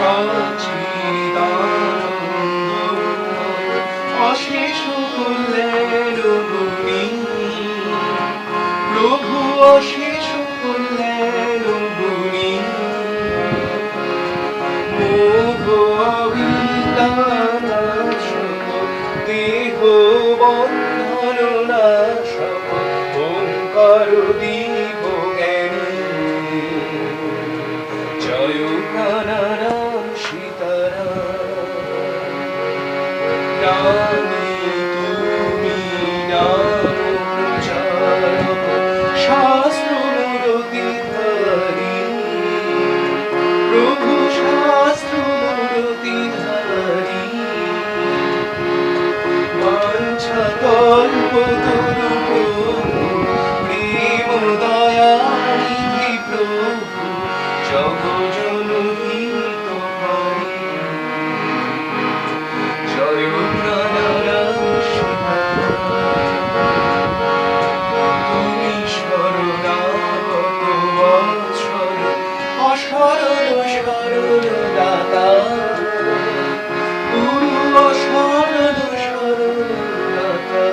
সচিদানন্দময় অশেষ কল্যাণ গুণী প্রভু অশেষ কল্যাণ গুণী মোহ অবিদ্যানাশক দেহ বন্ধন নাশক ওঙ্কার দীপ জ্ঞানী জয় প্রাণারাম সীতারাম রানী তুমি নাম প্রচারক শাস্ত্র মূরতিধারী প্রভু শাস্ত্র মূরতিধারী বাঞ্ছা কল্পতরু প্রেম দয়া নিধি প্রভু জগজনহিতকারী জয় প্রাণারাম তুমি শরণাগত বৎসর অশরণ শরণ দাতা গুরু অশরণ শরণ দাতা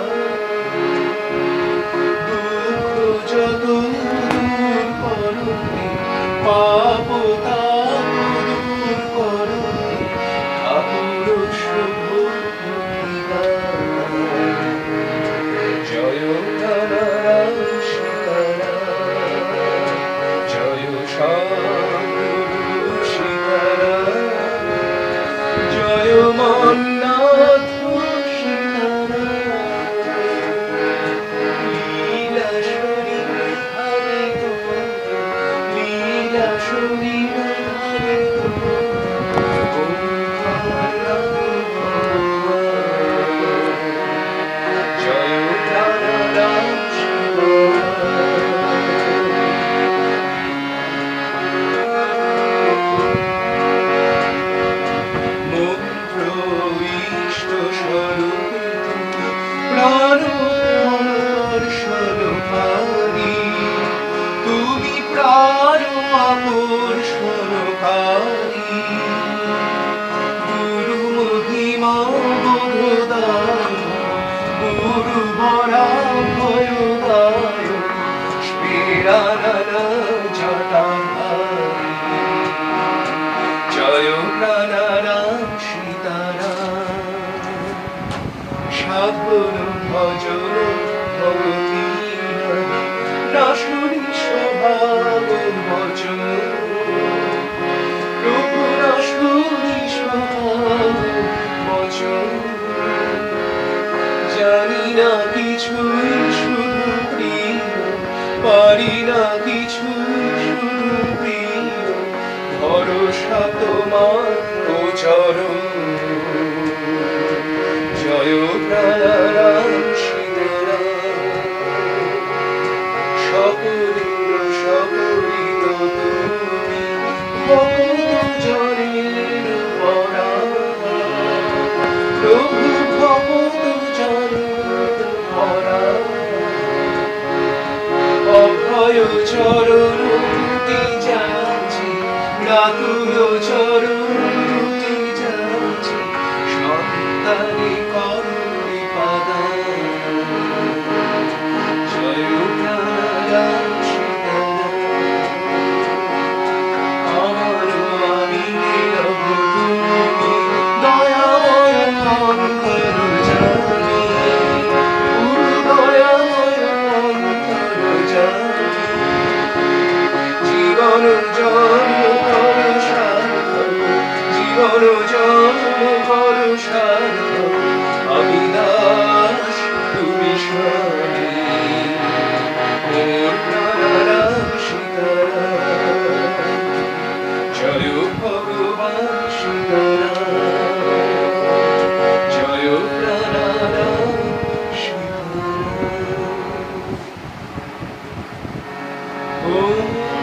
দুঃখ যত দূর করতে পাপ তাপ দূর করতে ঠাকুর শুভ জয় প্রাণারাম সীতারাম জয় সদ্গুরু সীতারাম জয় মন্নাথ সীতারাম লীলা শরীর ধারে লীলা শরীর ধারে জয় প্রাণারাম মন্ত্র ইষ্ট স্বরূপ প্রাণ স্বরূপানি তুমি প্রাণ আকর্ষণকারী গুরু মহিমা বোধদায় গুরু বরা ভয়দায় স্ফীরানন জটাধারী জয় প্রাণারাম সীতারাম সাধন ভজন ভগতি নাশুনি স্বভাব বচন প্রভু নাশুনি স্বভাব বচন জানি না কিছুই শুধু প্রিয় পারি না কিছুই শুধু প্রিয় ভরসা তোমার ও চরণ জয় প্রাণারাম সীতারাম সকলের সকলিত তুমি ভক্ত জনের পরা প্রভু ভক্ত জনের পরা অভয় চরণ দুটি যাচ্ছি রাতুল চরণ দুটি যাচ্ছি সন্তানে করুণে পাদান জয় প্রাণারাম সীতারাম আমার আমি নীরব তুমি দয়াময় অন্তর জানি গুরু দয়াময় অন্তর জানি জীবন জন্ম কর সার্থক জীবন জন্ম কর সার্থক আমি দাস তুমি স্বামী মোর প্রাণারাম সীতারাম জয় ভগবান সীতারাম জয় প্রাণারাম সীতারাম ॐ